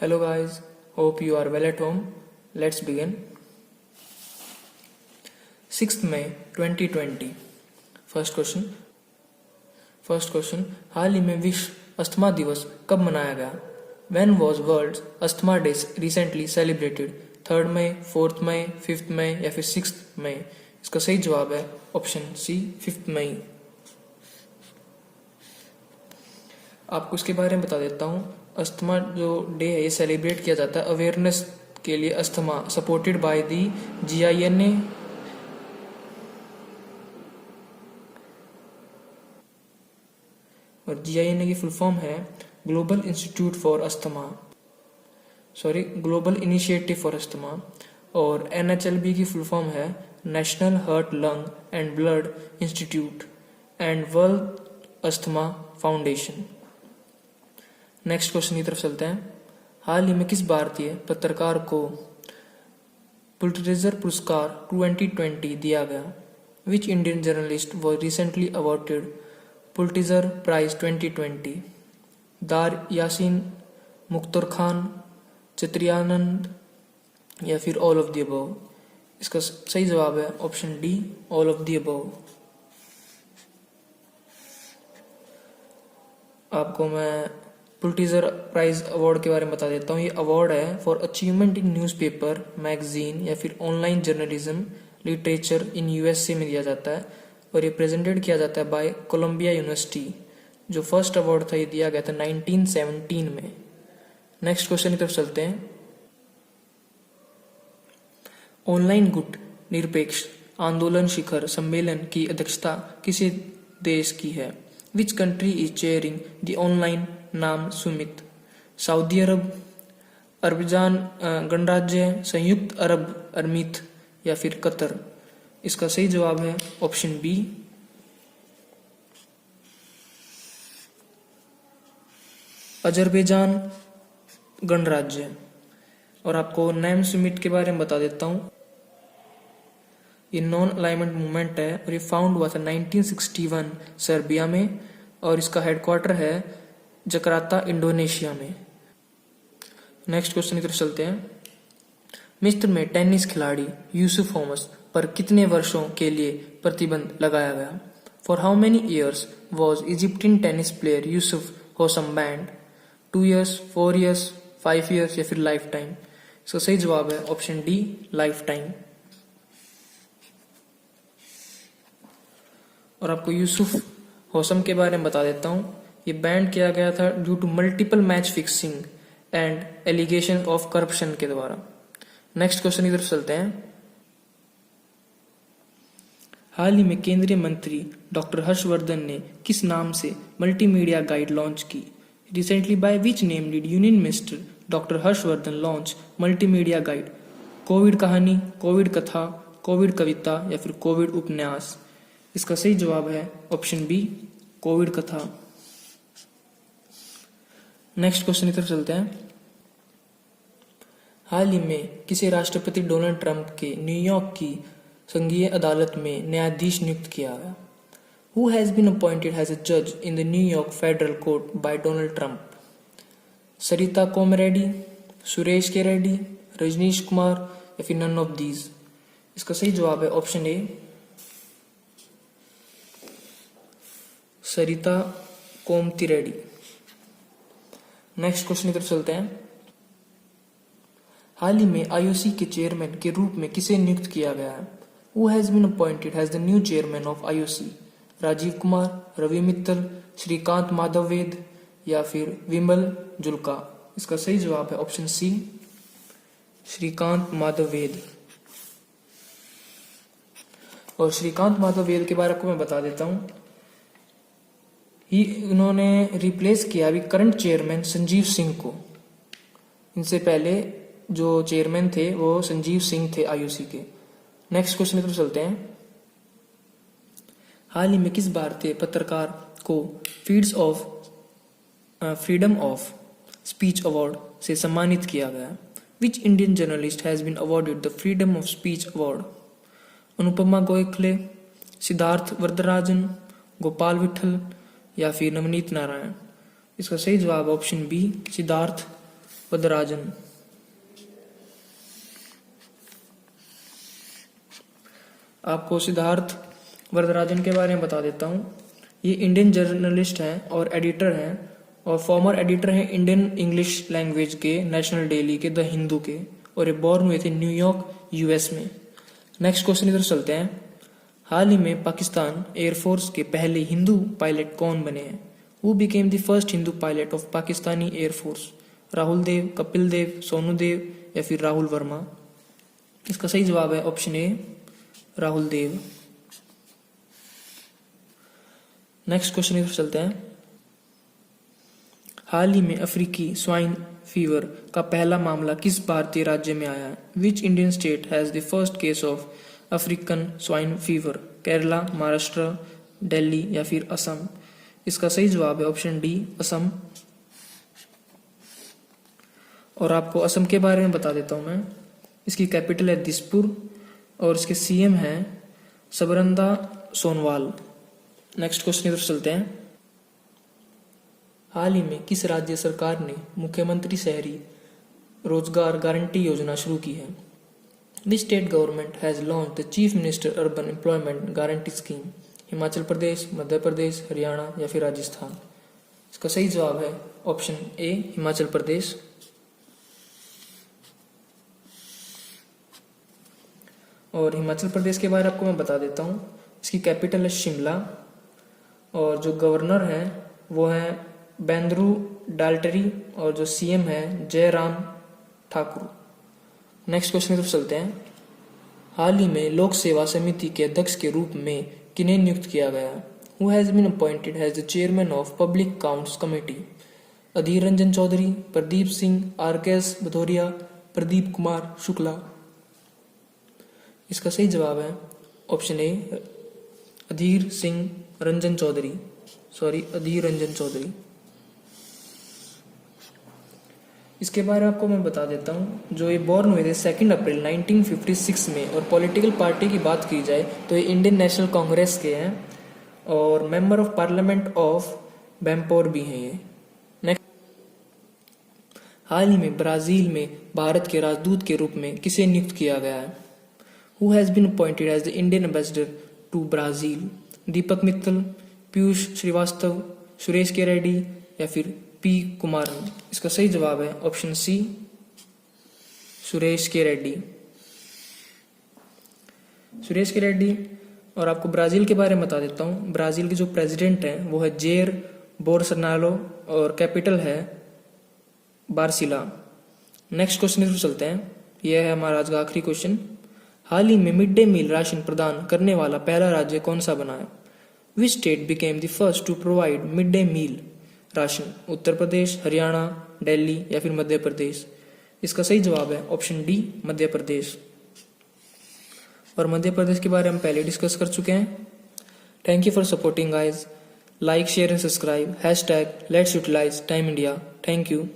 Hello guys, hope you are well at home. Let's begin. 6th May 2020. First question. हाल ही में विश्व asthma दिवस कब मनाया गया? When was World Asthma Day recently celebrated? 3rd May, 4th May, 5th मई या फिर 6th मई? इसका सही जवाब है ऑप्शन सी 5th मई। आपको इसके बारे में बता देता हूँ। अस्थमा जो डे है ये सेलिब्रेट किया जाता है अवेयरनेस के लिए। Asthma supported by the GINA और GINA की फुल फॉर्म है global institute for asthma, global initiative for asthma. और NHLB की फुल फॉर्म है national heart lung and blood institute and world asthma foundation. Next question की तरफ चलते हैं। हाल ही में किस भारतीय पत्रकार को पुलित्जर पुरस्कार 2020 दिया गया? Which Indian journalist was recently awarded Pulitzer prize 2020? Dar Yasin, मुख्तर खान, चित्रियानंद या फिर ऑल ऑफ द अबव? इसका सही जवाब है option D, all of the above. आपको मैं पुलित्जर प्राइज अवार्ड के बारे में बता देता हूँ। ये अवार्ड है for achievement in newspaper, magazine या फिर online journalism literature in USA में दिया जाता है और ये प्रेजेंटेड किया जाता है बाय कोलंबिया यूनिवर्सिटी। जो फर्स्ट अवार्ड था ये दिया गया था 1917 में। नेक्स्ट क्वेश्चन की तरफ चलते हैं। ऑनलाइन गुट निरपेक्ष आंदोलन शिखर सम्मेलन की अध्यक्षता किस देश की है? Which country is chairing the online NAM summit? Saudi अरब, अरबजान गणराज्य, संयुक्त अरब अमीरात या फिर कतर? इसका सही जवाब है ऑप्शन बी, अजरबैजान गणराज्य। और आपको नाम सुमित के बारे में बता देता हूँ। ये नॉन अलाइनमेंट मूवमेंट है और ये फाउंड हुआ था 1961 सर्बिया में और इसका हेडक्वार्टर है जकार्ता, इंडोनेशिया में। नेक्स्ट क्वेश्चन की तरफ चलते हैं। मिस्र में टेनिस खिलाड़ी यूसुफ होमस पर कितने वर्षों के लिए प्रतिबंध लगाया गया? For how many years was Egyptian tennis player Yusuf होसम band? 2 years, 4 years, 5 years या फिर लाइफ टाइम? इसका सही जवाब है ऑप्शन डी, लाइफ टाइम। और आपको यूसुफ होसम के बारे में बता देता हूँ। ये बैन किया गया था due to multiple match fixing and allegation of corruption के द्वारा। नेक्स्ट क्वेश्चन की तरफ चलते हैं। हाल ही में केंद्रीय मंत्री डॉक्टर हर्षवर्धन ने किस नाम से मल्टीमीडिया गाइड लॉन्च की? Recently by which name did union minister doctor Harshvardhan launch multimedia guide? Covid कहानी, कोविड कथा, कोविड कविता या फिर कोविड उपन्यास? इसका सही जवाब है ऑप्शन बी, कोविड कथा। नेक्स्ट क्वेश्चन की तरफ चलते हैं। हाल ही में किसे राष्ट्रपति डोनाल्ड ट्रंप के न्यूयॉर्क की संघीय अदालत में न्यायाधीश नियुक्त किया गया? Who has been appointed as a जज in the New York federal court by Donald Trump? Sarita Komareddy, Suresh K Reddy, Rajneesh Kumar या फिर नन ऑफ दीज? इसका सही जवाब है option A, Sarita Komati Reddy. Next question की तरफ चलते हैं। हाल ही में IOC के चेयरमैन के रूप में किसे नियुक्त किया गया है? Who has been appointed as the new chairman of IOC? Rajeev Kumar, Ravi Mittal, Shrikant Madhav Ved या फिर विमल जुल्का? इसका सही जवाब है ऑप्शन सी, श्रीकांत माधव वेद। और श्रीकांत माधव वेद के बारे में मैं बता देता हूँ। उन्होंने रिप्लेस किया अभी करंट चेयरमैन संजीव सिंह को। इनसे पहले जो चेयरमैन थे वो संजीव सिंह थे IOC के। नेक्स्ट क्वेश्चन की तरफ चलते हैं। हाल ही में किस भारतीय पत्रकार को फ्रीडम ऑफ स्पीच अवार्ड से सम्मानित किया गया? Which Indian journalist has been awarded the freedom of speech award? Anupama Gokhale, Siddharth Varadarajan, Gopal Vithal या फिर नवनीत नारायण? इसका सही जवाब ऑप्शन बी, सिद्धार्थ वदराजन। आपको सिद्धार्थ वरदराजन के बारे में बता देता हूँ। ये इंडियन जर्नलिस्ट हैं और एडिटर हैं और फॉर्मर एडिटर हैं इंडियन इंग्लिश लैंग्वेज के नेशनल डेली के द हिंदू के, और ये बॉर्न हुए थे न्यूयॉर्क यूएस में। नेक्स्ट क्वेश्चन इधर चलते हैं। हाल ही में पाकिस्तान एयरफोर्स के पहले हिंदू पायलट कौन बने हैं? Who became the first Hindu pilot of Pakistani air force? Rahul Dev, Kapil Dev, Sonu Dev या फिर राहुल वर्मा? इसका सही जवाब है option A, Rahul Dev. Next question इधर चलते हैं। हाल ही में अफ्रीकी स्वाइन फीवर का पहला मामला किस भारतीय राज्य में आया है? Which Indian state has the first case of African swine fever? Kerala, Maharashtra, Delhi या फिर असम? इसका सही जवाब है ऑप्शन डी, असम। और आपको असम के बारे में बता देता हूं मैं। इसकी कैपिटल है दिसपुर और इसके सीएम हैं सबरंदा सोनोवाल। नेक्स्ट क्वेश्चन इधर चलते हैं। हाल ही में किस राज्य सरकार ने मुख्यमंत्री शहरी रोजगार गारंटी योजना शुरू की है? Which state government has launch the chief minister urban employment guarantee scheme? Himachal Pradesh, Madhya Pradesh, Haryana या फिर राजस्थान? इसका सही जवाब है ऑप्शन ए, हिमाचल प्रदेश। और हिमाचल प्रदेश के बारे में आपको मैं बता देता हूँ। इसकी कैपिटल है शिमला और जो गवर्नर हैं वो हैं बेंद्रू डाल्टरी और जो सीएम है जयराम ठाकुर। नेक्स्ट क्वेश्चन की तरफ चलते हैं। हाल ही में लोक सेवा समिति के अध्यक्ष के रूप में किन्हें नियुक्त किया गया? Who has been appointed as the chairman of public accounts committee? Adhir Ranjan Chowdhury, Pradeep Singh, RKS Bhadauria, Pradeep Kumar Shukla? इसका सही जवाब है ऑप्शन ए, अधीर रंजन चौधरी। इसके बारे में आपको मैं बता देता हूँ। जो ये बॉर्न हुए थे 2 अप्रैल 1956 में, और पॉलिटिकल पार्टी की बात की जाए तो ये इंडियन नेशनल कांग्रेस के हैं और मेंबर ऑफ पार्लियामेंट ऑफ बैंपोर भी हैं ये। नेक्स्ट, हाल ही में ब्राजील में भारत के राजदूत के रूप में किसे नियुक्त किया गया है? Who has been appointed as the Indian ambassador to Brazil? Deepak Mittal, Piyush Srivastava, Suresh K Reddy या फिर पी कुमारन? इसका सही जवाब है ऑप्शन सी, सुरेश के रेड्डी। और आपको ब्राजील के बारे में बता देता हूँ। ब्राजील के जो प्रेसिडेंट हैं वो है जेयर बोल्सोनारो और कैपिटल है बार्सिला। नेक्स्ट क्वेश्चन पर चलते हैं। यह है हमारा आज का आखिरी क्वेश्चन। हाल ही में मिड डे मील राशन प्रदान करने वाला पहला राज्य कौन सा बना है? Which state became the first to provide mid day meal ration? Uttar Pradesh, Haryana, Delhi या फिर मध्य प्रदेश? इसका सही जवाब है ऑप्शन डी, मध्य प्रदेश। और मध्य प्रदेश के बारे में हम पहले डिस्कस कर चुके हैं। Thank you for supporting guys. Like, share and subscribe. #Let's utilise time India. Thank you.